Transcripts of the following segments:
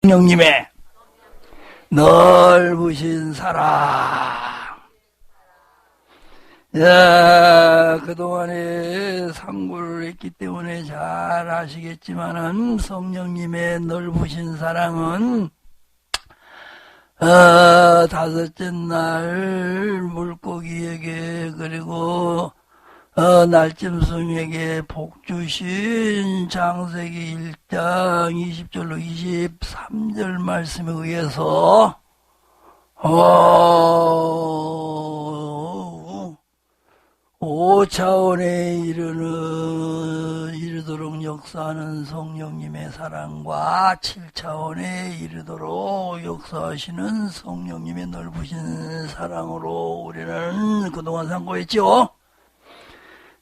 성령님의 넓으신 사랑. 야, 그동안에 상고를 했기 때문에 잘 아시겠지만은 성령님의 넓으신 사랑은 다섯째 날 물고기에게 그리고 날짐승에게 복주신 창세기 1장 20절로 23절 말씀에 의해서 5차원에 이르도록 역사하는 성령님의 사랑과 7차원에 이르도록 역사하시는 성령님의 넓으신 사랑으로 우리는 그동안 상고했죠.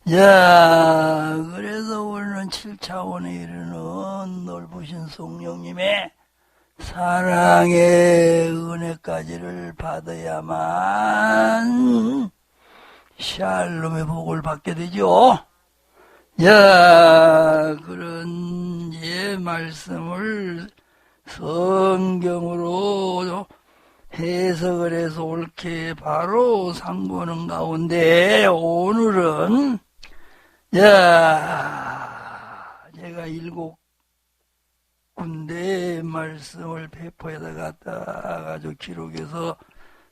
자, 그래서 우리는 7차원에 이르는 넓으신 성령님의 사랑의 은혜까지를 받아야만 샬롬의 복을 받게 되죠. 자, 그런 말씀을 성경으로 해석을 해서 옳게 바로 상고하는 가운데 오늘은 제가 7군데 말씀을 배포에다 갖다 가지고 기록해서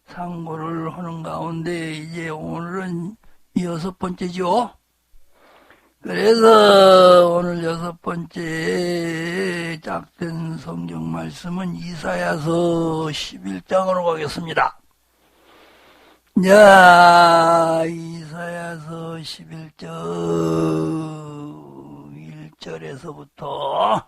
상고를 하는 가운데 이제 오늘은 6번째죠. 그래서 오늘 6번째 짝된 성경 말씀은 이사야서 11장으로 가겠습니다. 자, 이사야서 11장 1절에서부터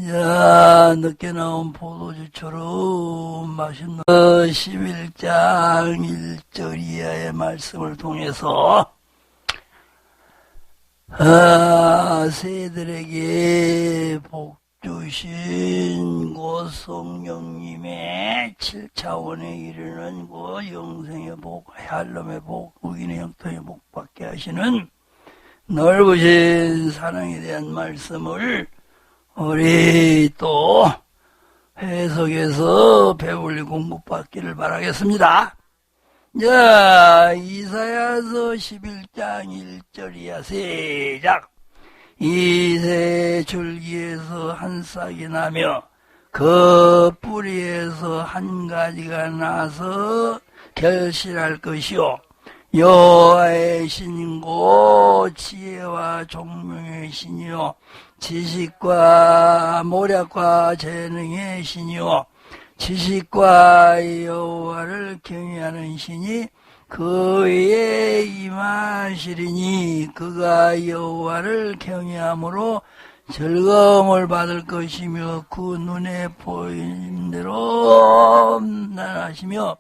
자, 늦게 나온 포도주처럼 맛있는 11장 1절 이하의 말씀을 통해서 새들에게 복 주신 그 성령님의 7차원에 이르는 그 영생의 복, 샬롬의 복, 의인의 형통의 복 받게 하시는 넓으신 사랑에 대한 말씀을 우리 또 해석해서 배불리 공부받기를 바라겠습니다. 자, 이사야서 11장 1절이야. 시작. 이새 줄기에서 한 싹이 나며 그 뿌리에서 한 가지가 나서 결실할 것이요 여호와의 신이고 지혜와 총명의 신이요 지식과 모략과 재능의 신이요 지식과 여호와를 경외하는 신이 그에 임하시리니 그가 여호와를 경외함으로 즐거움을 받을 것이며 그 눈에 보이는 대로 나하시며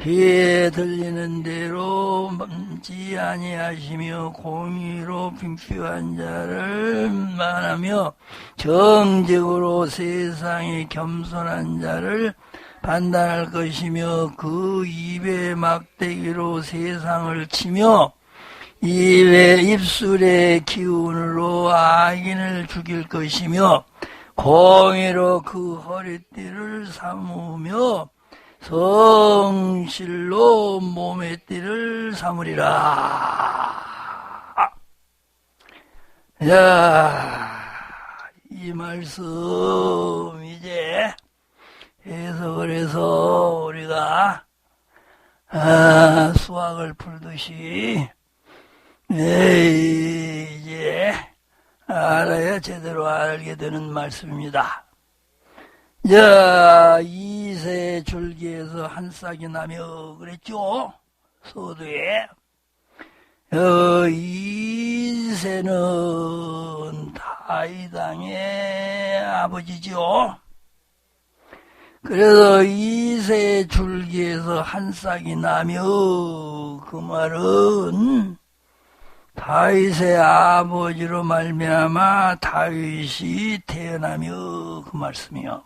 귀에 들리는 대로 멈지 아니하시며 공의로 빈필요한 자를 만하며 정직으로 세상에 겸손한 자를 판단할 것이며 그 입의 막대기로 세상을 치며 입술의 기운으로 악인을 죽일 것이며 공의로 그 허리띠를 삼으며 성실로 몸의 띠를 삼으리라. 자, 이 말씀 이제 해석을 해서 우리가 수학을 풀듯이 이제 알아야 제대로 알게 되는 말씀입니다. 자, 이새 줄기에서 한 싹이 나며 그랬죠? 서두에 이새는 다윗왕의 아버지죠. 그래서 이새 줄기에서 한 싹이 나며 그 말은 다윗의 아버지로 말미암아 다윗이 태어나며 그 말씀이요.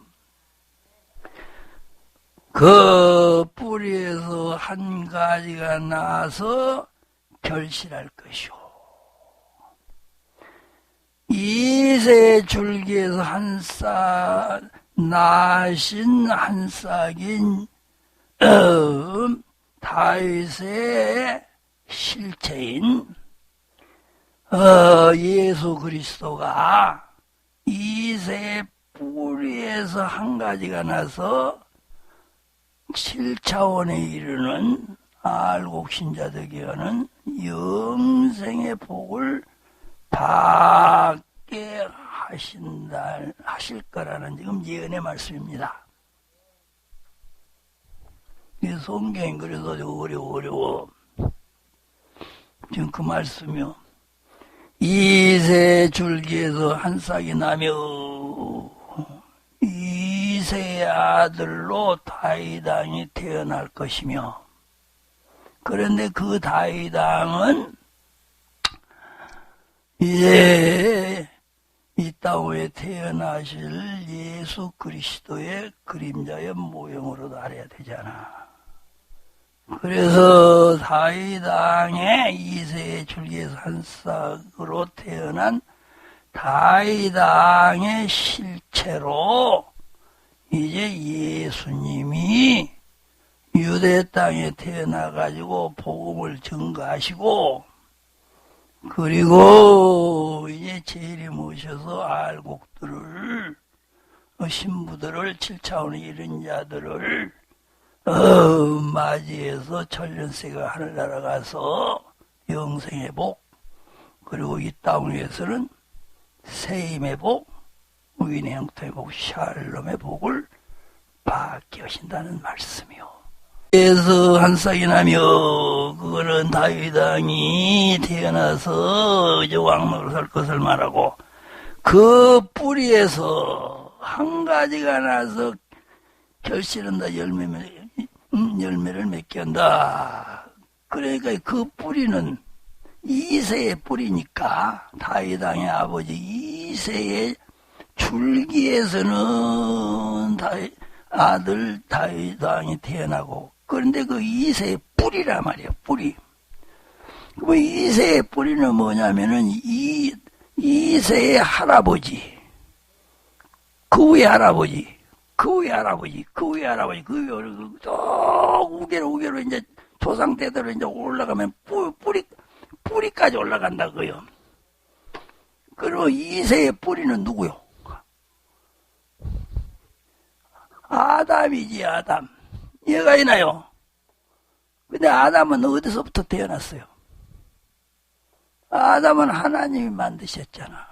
그 뿌리에서 한 가지가 나서 결실할 것이요. 이새 이세 줄기에서 한 싹 나신 한 싹인 다윗의 실체인 예수 그리스도가 이세 뿌리에서 한 가지가 나서 7차원에 이르는 알곡신자들에게는 영생의 복을 받게 하실 거라는 지금 예언의 말씀입니다. 이 성경이 그래서 어려워. 지금 그 말씀이요. 이세 줄기에서 한 싹이 나며 이세의 아들로 다윗 왕이 태어날 것이며, 그런데 그 다윗 왕은 이제 이 땅에 태어나실 예수 그리스도의 그림자의 모형으로 알아야 되잖아. 그래서 다윗 왕의 이세의 줄기에서 한 싹으로 태어난 다윗 왕의 실체로 이제 예수님이 유대 땅에 태어나가지고 복음을 증거하시고, 그리고 이제 재림 오셔서 알곡들을, 신부들을, 7차원의 이른 자들을 맞이해서 천년세가 하늘나라 가서 영생의 복, 그리고 이 땅 위에서는 세임의 복, 의인의 형통의 복, 샬롬의 복을 받게 하신다는 말씀이요. 그래서 한 싹이 나며, 그거는 다윗 왕이 태어나서 이제 왕노로 살 것을 말하고, 그 뿌리에서 한 가지가 나서 결실한다, 열매를 맺게 한다. 그러니까 그 뿌리는 이세의 뿌리니까, 다윗 왕의 아버지 이세의 줄기에서는 아들 다윗 왕이 태어나고, 그런데 그 이세의 뿌리란 말이에요, 뿌리. 그 이세의 뿌리는 뭐냐면은 이세의 할아버지, 그 위에 할아버지, 그 위에 할아버지, 그 위에 할아버지, 그 위에 우개로 이제 조상 때대로 이제 올라가면 뿌리까지 올라간다고요. 그리고 이세의 뿌리는 누구요? 아담이지, 아담. 얘가 있나요? 근데 아담은 어디서부터 태어났어요? 아담은 하나님이 만드셨잖아.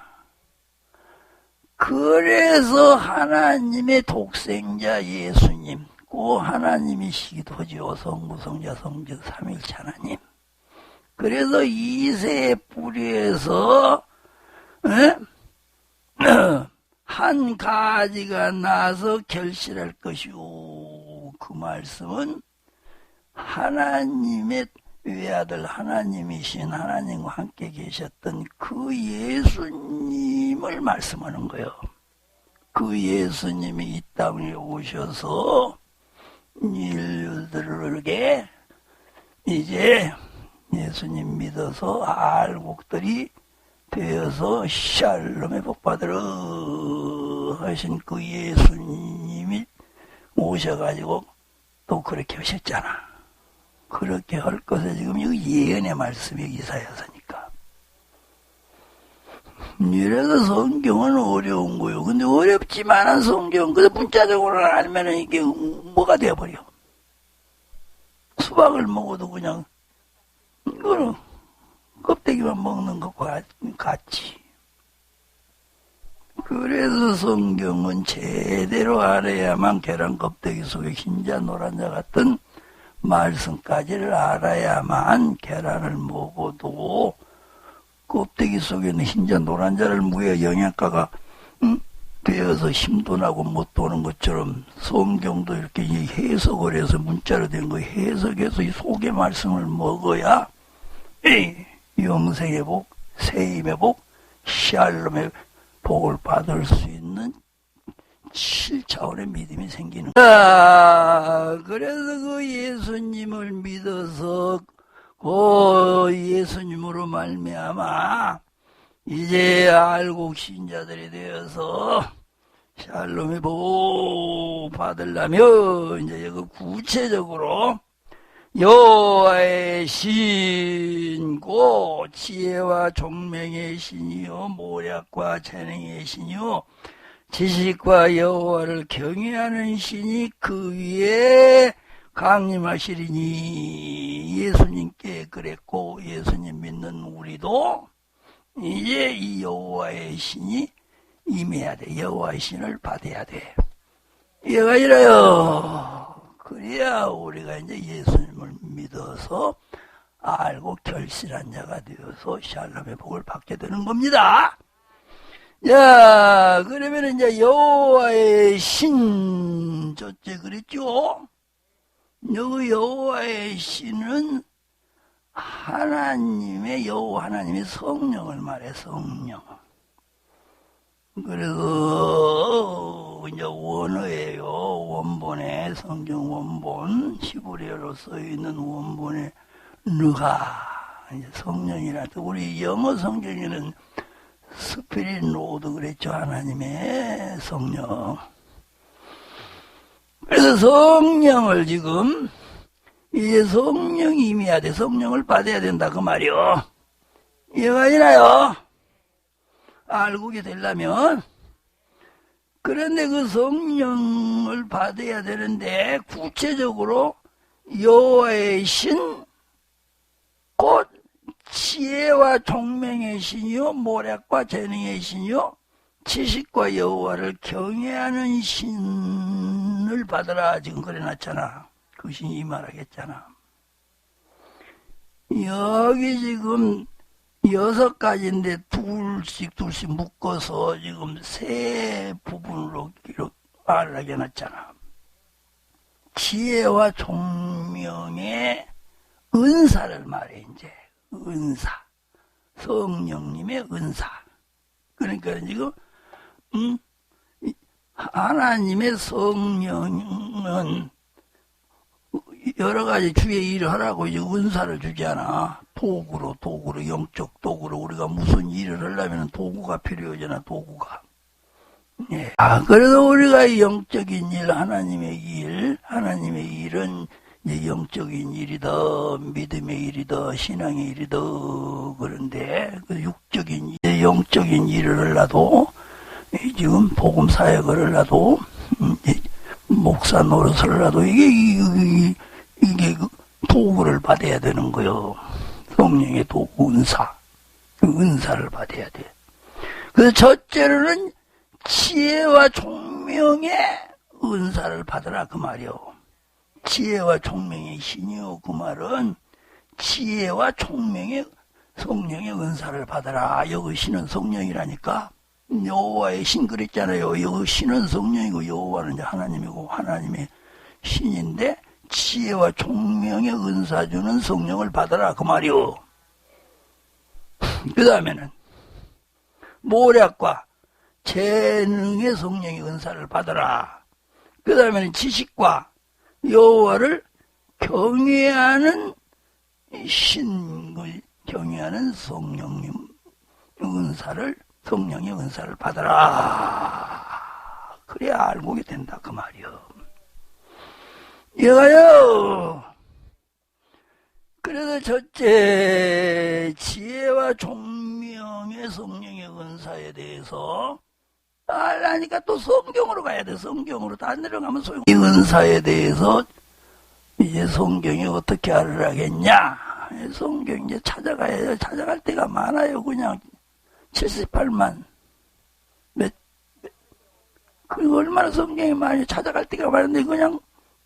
그래서 하나님의 독생자 예수님, 그 하나님이시기도 하죠. 성부, 성자, 성자, 삼일체 하나님. 그래서 이세의 뿌리에서 한 가지가 나서 결실할 것이오. 그 말씀은 하나님의 외아들, 하나님이신 하나님과 함께 계셨던 그 예수님을 말씀하는 거예요. 그 예수님이 이 땅에 오셔서 인류들에게 이제 예수님 믿어서 알곡들이 되어서 샬롬의 복받으러 하신 그 예수님이 오셔가지고 또 그렇게 하셨잖아. 그렇게 할 것에 지금 이 예언의 말씀이 이사야서니까. 이래서 성경은 어려운 거요. 근데 어렵지만은 성경, 그래서 문자적으로 알면은 이게 뭐가 되어버려. 수박을 먹어도 그냥, 이거는 껍데기만 먹는 것과 같이. 그래서 성경은 제대로 알아야만 계란 껍데기 속에 흰자 노란자 같은 말씀까지를 알아야만 계란을 먹어도 껍데기 속에는 흰자 노란자를 무에 영양가가 되어서 힘도 나고 못 도는 것처럼 성경도 이렇게 해석을 해서 문자로 된 거 해석해서 이 속의 말씀을 먹어야 영생의 복, 세임의 복, 샬롬의 복을 받을 수 있는 7차원의 믿음이 생기는 거야. 그래서 그 예수님을 믿어서 그 예수님으로 말미암아 이제 알곡 신자들이 되어서 샬롬의 복 받으려면 이제 이거 구체적으로 여호와의 신고 지혜와 총명의 신이요 모략과 재능의 신이요 지식과 여호와를 경외하는 신이 그 위에 강림하시리니 예수님께 그랬고 예수님 믿는 우리도 이제 이 여호와의 신이 임해야 돼. 여호와의 신을 받아야 돼. 얘가 이래요. 그래야 우리가 이제 예수님을 믿어서 알고 결실한 자가 되어서 샬롬의 복을 받게 되는 겁니다. 야, 그러면 이제 여호와의 신, 저째 그랬죠? 여기 여호와의 신은 여호와 하나님의 성령을 말해, 성령. 그래서 이제 원어예요. 원본에 성경 원본 히브리어로 써 있는 원본에 느가 이제 성령이라 우리 영어 성경에는 스피릿 로드 그랬죠. 하나님의 성령. 그래서 성령을 지금 이제 성령이 임해야 돼. 성령을 받아야 된다 그 말이요. 이해가 되나요? 알고게 되려면. 그런데 그 성령을 받아야 되는데 구체적으로 여호와의 신, 곧 지혜와 총명의 신이요 모략과 재능의 신이요 지식과 여호와를 경외하는 신을 받으라 지금 그래놨잖아. 그 신이 임하라겠잖아. 여기 지금 6가지인데 둘씩 묶어서 지금 3부분으로 말을 해놨잖아. 지혜와 총명의 은사를 말해, 이제. 은사. 성령님의 은사. 그러니까 지금, 하나님의 성령은 여러 가지 주의 일을 하라고 이제 은사를 주잖아. 도구로, 영적 도구로. 우리가 무슨 일을 하려면 도구가 필요하잖아, 도구가. 예. 그래도 우리가 영적인 일, 하나님의 일은 이제 영적인 일이다, 믿음의 일이다, 신앙의 일이다, 그런데, 그 육적인, 영적인 일을 하려도, 지금 복음 사역을 하려도, 목사 노릇을 하려도, 이게 도구를 받아야 되는 거요. 성령의 도구, 은사. 그 은사를 받아야 돼. 그래서 첫째로는 지혜와 총명의 은사를 받으라, 그 말이요. 지혜와 총명의 신이요. 그 말은 지혜와 총명의 성령의 은사를 받아라. 여기 신은 성령이라니까. 여호와의 신 그랬잖아요. 여기 신은 성령이고 여호와는 이제 하나님이고 하나님의 신인데 지혜와 총명의 은사 주는 성령을 받아라 그 말이요. 그 다음에는 모략과 재능의 성령의 은사를 받아라. 그 다음에는 지식과 여호와를 경외하는 신을 경외하는 성령님 성령의 은사를 받아라. 그래야 알고게 된다 그 말이요. 얘가요. 그래서 첫째 지혜와 총명의 성령의 은사에 대해서 알라니까 또 성경으로 가야 돼. 성경으로 다 내려가면 소용. 이 은사에 대해서 이제 성경이 어떻게 알으라겠냐. 성경 이제 찾아가야 찾아갈 때가 많아요. 그냥 78만 그 얼마나 성경이 많이 찾아갈 때가 많은데 그냥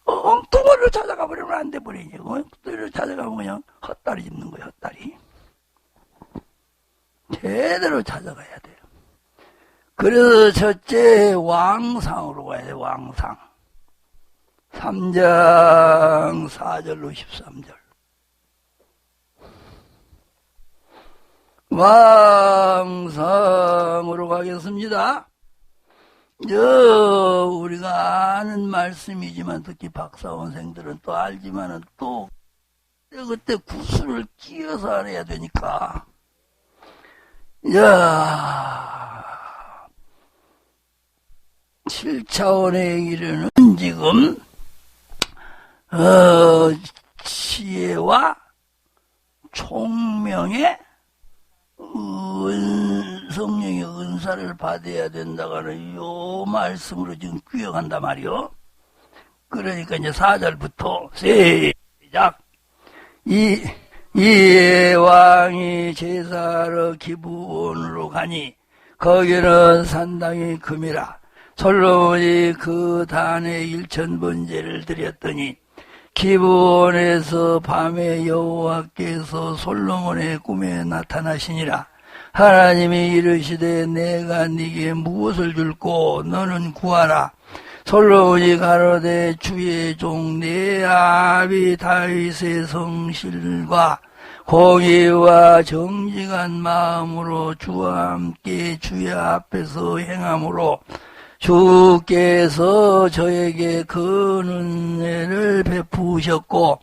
엉뚱어리로 찾아가 버리면 안 돼 버리니. 엉뚱어리로 찾아가면 그냥 헛다리 짚는 거야. 헛다리. 제대로 찾아가야 돼요. 그래서 첫째 왕상으로 가야 돼. 왕상 3장 4절로 13절 왕상으로 가겠습니다. 우리가 아는 말씀이지만 특히 박사원생들은 또 알지만은 또 그때 구슬을 끼워서 알아야 되니까 야, 7차원에 이르는 지금 지혜와 총명의 성령의 은사를 받아야 된다고는 요 말씀으로 지금 규정한단 말이요. 그러니까 이제 4절부터 시작. 이 왕이 제사로 기브온으로 가니 거기는 산당이 금이라. 솔로몬이 그 단에 1000번제를 드렸더니 기브온에서 밤에 여호와께서 솔로몬의 꿈에 나타나시니라. 하나님이 이르시되 내가 네게 무엇을 줄꼬 너는 구하라. 솔로몬이 가로되 주의 종 내 아비 다윗의 성실과 공의와 정직한 마음으로 주와 함께 주의 앞에서 행함으로 주께서 저에게 그 은혜를 베푸셨고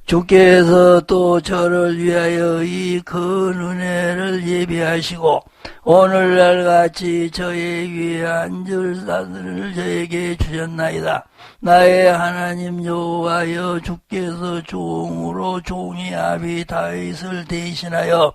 주께서 또 저를 위하여 이 큰 은혜를 예비하시고 오늘날 같이 저의 위에 앉을 사들을 저에게 주셨나이다. 나의 하나님 여호와여 주께서 종으로 종이 아비 다윗을 대신하여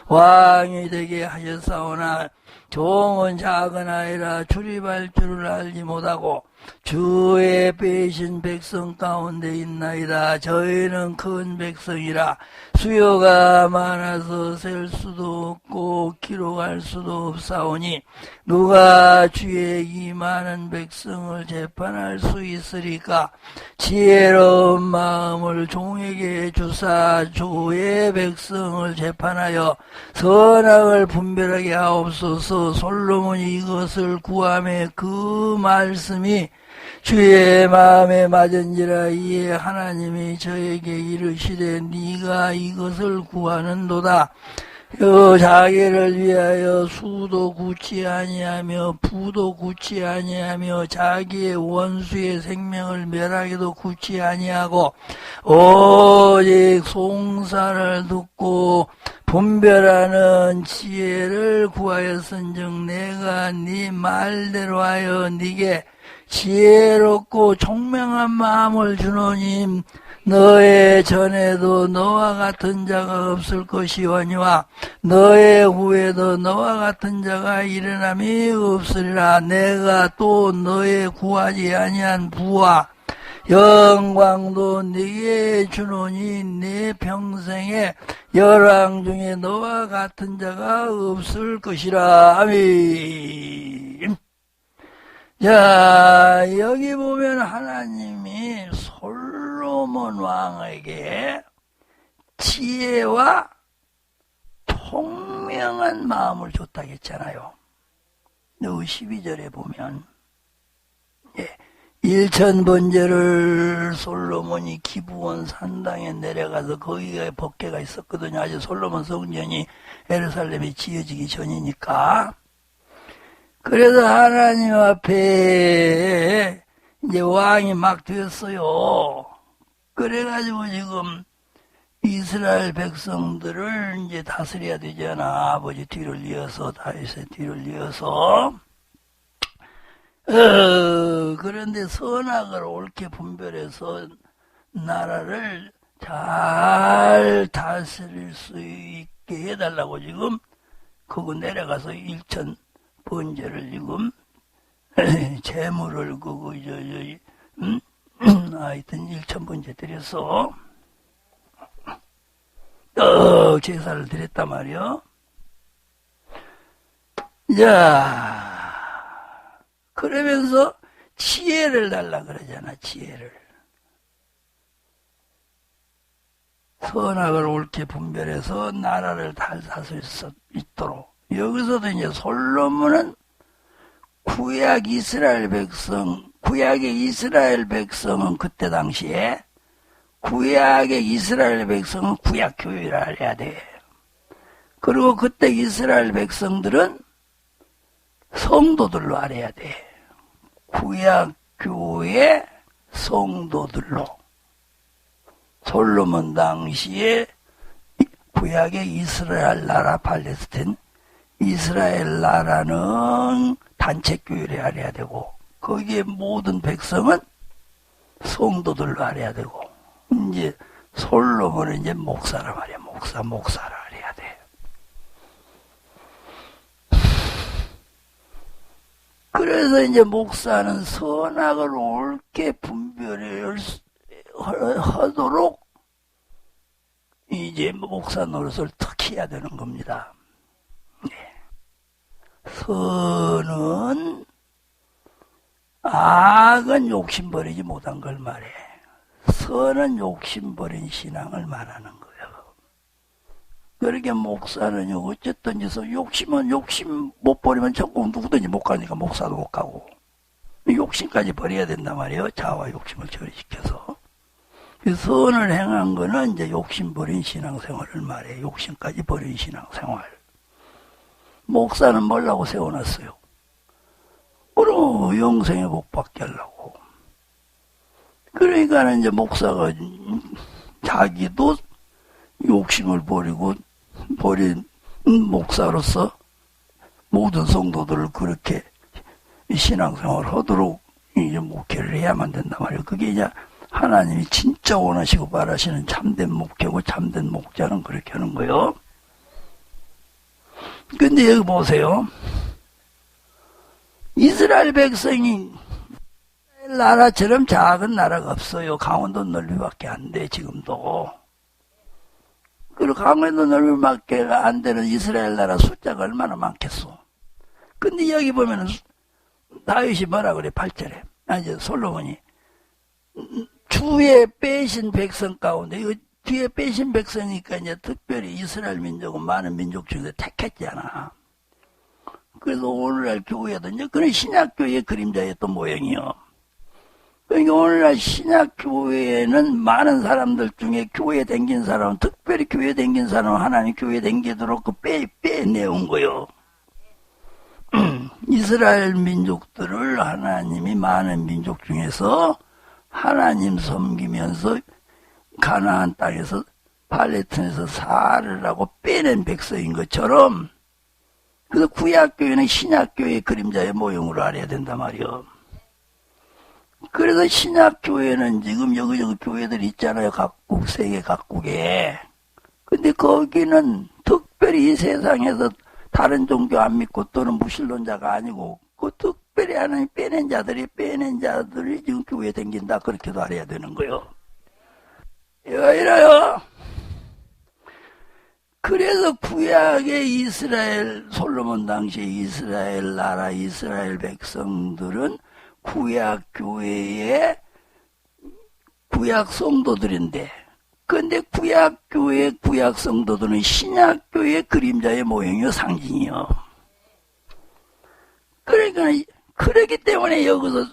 왕이 되게 하셨사오나 종은 작은 아이라 출입할 줄을 알지 못하고 주의 빼신 백성 가운데 있나이다. 저희는 큰 백성이라 수요가 많아서 셀 수도 없고 기록할 수도 없사오니 누가 주의 이 많은 백성을 재판할 수 있으리까. 지혜로운 마음을 종에게 주사 주의 백성을 재판하여 선악을 분별하게 하옵소서. 솔로몬이 이것을 구하며 그 말씀이 주의 마음에 맞은지라. 이에 하나님이 저에게 이르시되 네가 이것을 구하는도다. 자기를 위하여 수도 굳지 아니하며 부도 굳지 아니하며 자기의 원수의 생명을 멸하기도 굳지 아니하고 오직 송사를 듣고 분별하는 지혜를 구하였은즉 내가 네 말대로 하여 네게 지혜롭고 총명한 마음을 주노니 너의 전에도 너와 같은 자가 없을 것이오니와 너의 후에도 너와 같은 자가 일어남이 없으리라. 내가 또 너의 구하지 아니한 부와 영광도 네게 주노니 네 평생에 열왕 중에 너와 같은 자가 없을 것이라. 아멘. 자, 여기 보면 하나님이 솔로몬 왕에게 지혜와 통명한 마음을 줬다고 했잖아요. 12절에 보면 1000번제를 솔로몬이 기브온 산당에 내려가서 거기가 법궤가 있었거든요. 아직 솔로몬 성전이 예루살렘에 지어지기 전이니까. 그래서 하나님 앞에 이제 왕이 막 되었어요. 그래가지고 지금 이스라엘 백성들을 이제 다스려야 되잖아. 아버지 뒤를 이어서, 다윗의 뒤를 이어서. 그런데 선악을 옳게 분별해서 나라를 잘 다스릴 수 있게 해달라고 지금 그거 내려가서 1000번제를 지금 재물을 그거 하여튼 1000번제 드려서 제사를 드렸단 말이요. 자, 그러면서 지혜를 달라 그러잖아. 지혜를. 선악을 옳게 분별해서 나라를 잘 다스릴 수 있도록. 여기서도 이제 솔로몬은 구약의 이스라엘 백성은 그때 당시에 구약의 이스라엘 백성은 구약 교회를 알아야 돼. 그리고 그때 이스라엘 백성들은 성도들로 알아야 돼. 구약 교회 성도들로. 솔로몬 당시에 구약의 이스라엘 나라 팔레스틴 이스라엘 나라는 단체교회를 알아야 되고 거기에 모든 백성은 성도들로 알아야 되고 이제 솔로몬은 이제 목사라 말이야. 목사라 알아야 돼. 그래서 이제 목사는 선악을 옳게 하도록 이제 목사 노릇을 특히 해야 되는 겁니다. 선은 악은 욕심 버리지 못한 걸 말해. 선은 욕심 버린 신앙을 말하는 거예요. 그렇게 목사는요, 어쨌든지 욕심은 욕심 못 버리면 전국 누구든지 못 가니까 목사도 못 가고 욕심까지 버려야 된단 말이에요. 자아와 욕심을 처리시켜서. 선을 행한 거는 이제 욕심 버린 신앙생활을 말해. 욕심까지 버린 신앙생활. 목사는 뭐라고 세워놨어요? 영생의 복 받게 하려고. 그러니까 이제 목사가 자기도 욕심을 버린 목사로서 모든 성도들을 그렇게 신앙생활을 하도록 이제 목회를 해야만 된단 말이에요. 그게 이제 하나님이 진짜 원하시고 바라시는 참된 목회고 참된 목자는 그렇게 하는 거예요. 근데 여기 보세요. 이스라엘 백성이 나라처럼 작은 나라가 없어요. 강원도 넓이밖에 안 돼, 지금도. 그리고 강원도 넓이밖에 안 되는 이스라엘 나라 숫자가 얼마나 많겠어. 근데 여기 보면은 다윗이 뭐라 그래, 8절에. 이제 솔로몬이. 주에 빼신 백성 가운데, 이거 뒤에 빼신 백성이니까 이제 특별히 이스라엘 민족은 많은 민족 중에서 택했잖아. 그래서 오늘날 교회도 이제 그런 신약교회의 그림자였던 모양이요. 그러니까 오늘날 신약교회에는 많은 사람들 중에 교회 댕긴 사람은, 특별히 교회 댕긴 사람은 하나님 교회 댕기도록 빼내온 거요. 이스라엘 민족들을 하나님이 많은 민족 중에서 하나님 섬기면서 가나안 땅에서 팔레스타인에서 살으라고 빼낸 백성인 것처럼, 그래서 구약교회는 신약교회의 그림자의 모형으로 알아야 된단 말이요. 그래서 신약교회는 지금 여기저기 교회들 있잖아요. 각국, 세계 각국에. 근데 거기는 특별히 이 세상에서 다른 종교 안 믿고 또는 무신론자가 아니고 그 특별히 하나님 빼낸 자들이 지금 교회에 댕긴다. 그렇게도 알아야 되는 거예요. 이래요. 그래서 구약의 이스라엘, 솔로몬 당시의 이스라엘 나라, 이스라엘 백성들은 구약 교회의 구약 성도들인데, 근데 구약 교회의 구약 성도들은 신약 교회의 그림자의 모형이요, 상징이요. 그러니까, 그렇기 때문에 여기서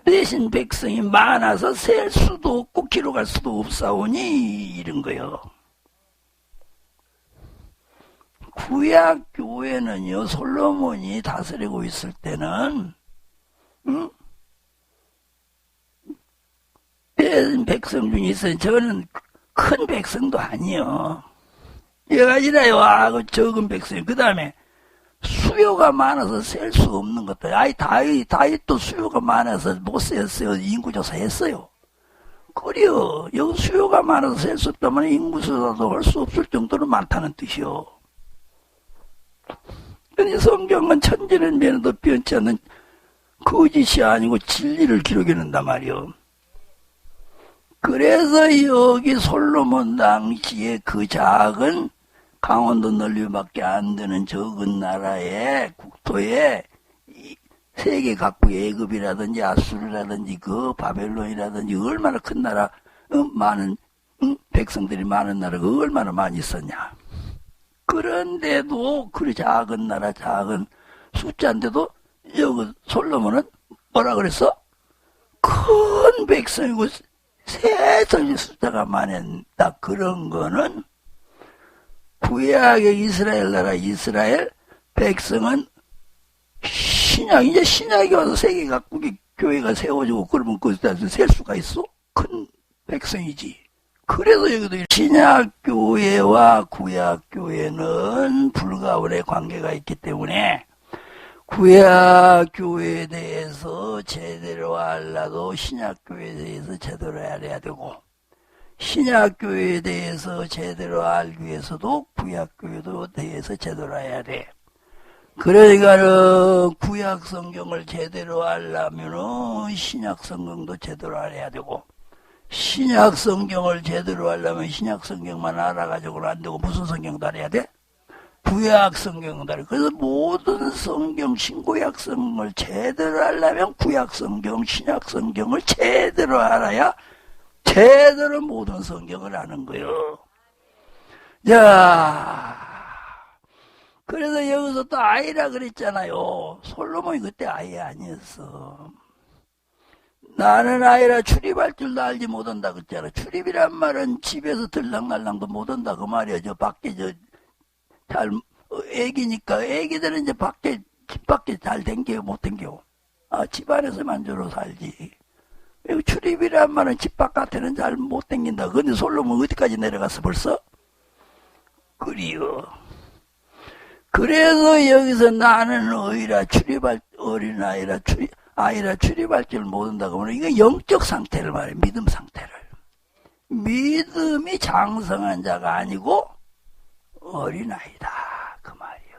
대신 백성이 많아서 셀 수도 없고 기록할 수도 없사오니 이런 거요. 구약 교회는요, 솔로몬이 다스리고 있을 때는 백성 중에 있어요. 저는 큰 백성도 아니요. 얘가 아니라요. 그 적은 백성. 그 다음에 수요가 많아서 셀 수 없는 것들. 다윗도 수요가 많아서 못 셌어요. 인구조사 했어요. 그래요. 여기 수요가 많아서 셀 수 없다면 인구조사도 할 수 없을 정도로 많다는 뜻이요. 근데 성경은 천지는 변해도 변치 않는 거짓이 아니고 진리를 기록해낸단 말이요. 그래서 여기 솔로몬 당시에 그 작은 강원도 넓이밖에 안 되는 적은 나라의 국토에 세계 각국의 애굽이라든지 아수르라든지 그 바벨론이라든지 얼마나 큰 나라, 많은 백성들이 많은 나라가 얼마나 많이 있었냐. 그런데도 그 작은 나라, 작은 숫자인데도 여기 솔로몬은 뭐라 그랬어? 큰 백성이고 세상의 숫자가 많았다. 그런 거는 구약의 이스라엘 나라, 이스라엘 백성은 이제 신약이 와서 세계 각국의 교회가 세워지고 그러면 거기다 셀 수가 있어? 큰 백성이지. 그래서 여기도 신약교회와 구약교회는 불가분의 관계가 있기 때문에 구약교회에 대해서 제대로 알라도 신약교회에 대해서 제대로 알아야 되고, 신약교회에 대해서 제대로 알기 위해서도 구약교회에 대해서 제대로 알아야 돼. 그러니까는 구약성경을 제대로 알려면은 신약성경도 제대로 알아야 되고, 신약성경을 제대로 하려면 신약성경만 알아가지고는 안 되고 무슨 성경도 알아야 돼? 구약성경도 알아야 돼. 그래서 모든 성경, 신구약성경을 제대로 하려면 구약성경, 신약성경을 제대로 알아야 제대로 모든 성경을 아는 거예요. 자, 그래서 여기서 또 아이라 그랬잖아요. 솔로몬이 그때 아이 아니었어. 나는 아이라 출입할 줄도 알지 못한다 그랬잖아. 출입이란 말은 집에서 들락날락도 못한다 그 말이야. 저 밖에 잘 애기니까 애기들은 이제 밖에 집 밖에 잘 댕겨 못 댕겨. 집 안에서만 주로 살지. 출입이란 말은 집 바깥에는 잘 못 댕긴다. 근데 솔로몬 어디까지 내려갔어 벌써? 그리요. 그래서 여기서 나는 아이라 출입할 줄 모른다고 하면 이거 영적 상태를 말해. 믿음 상태를. 믿음이 장성한 자가 아니고 어린아이다 그 말이요.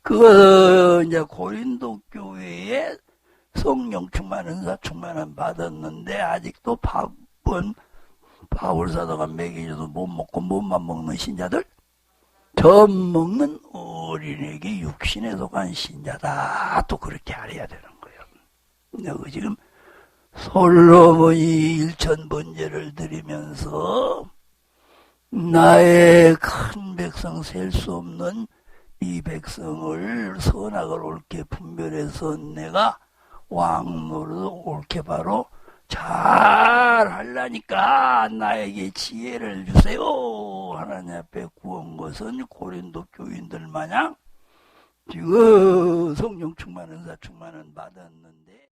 그거 이제 고린도 교회에 성령 충만 은사 충만은 받았는데 아직도 밥은 바울 사도가 먹이줘도 못 먹고 몸만 먹는 신자들, 젖 먹는 어린에게 육신에 속한 신자다. 또 그렇게 알아야 되는 거예요. 여기 지금 솔로몬이 일천번제를 드리면서 나의 큰 백성 셀 수 없는 이 백성을 선악을 옳게 분별해서 내가 왕노릇 옳게 바로 잘 하려니까 나에게 지혜를 주세요. 하나님 앞에 구한 것은 고린도 교인들 마냥 지금 성령 충만 은사 충만은 받았는데